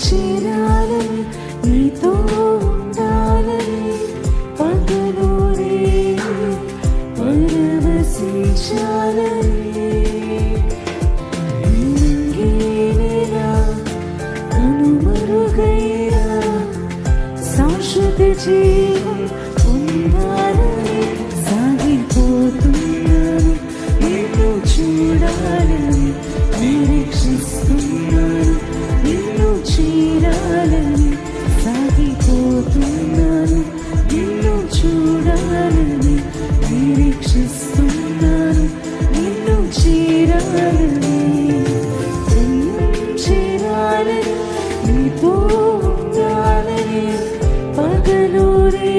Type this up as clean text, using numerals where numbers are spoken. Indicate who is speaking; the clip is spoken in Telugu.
Speaker 1: చేరాలని నీతో ఉండాలని పగలూరే పరవశించాలని కనుమరుగైనా శాశ్వత జీవం పొందాలని సాగిపోతున్నాను నిన్ను చూడాలని నిరీక్షిస్తున్నాను నిన్ను చేరాలని సాగిపోతున్నాను నిన్ను చూడాలని నిరీక్షిస్తున్నాను నిన్ను చేరాలని చేరాలని నీతో ఉండాలని పగలూరే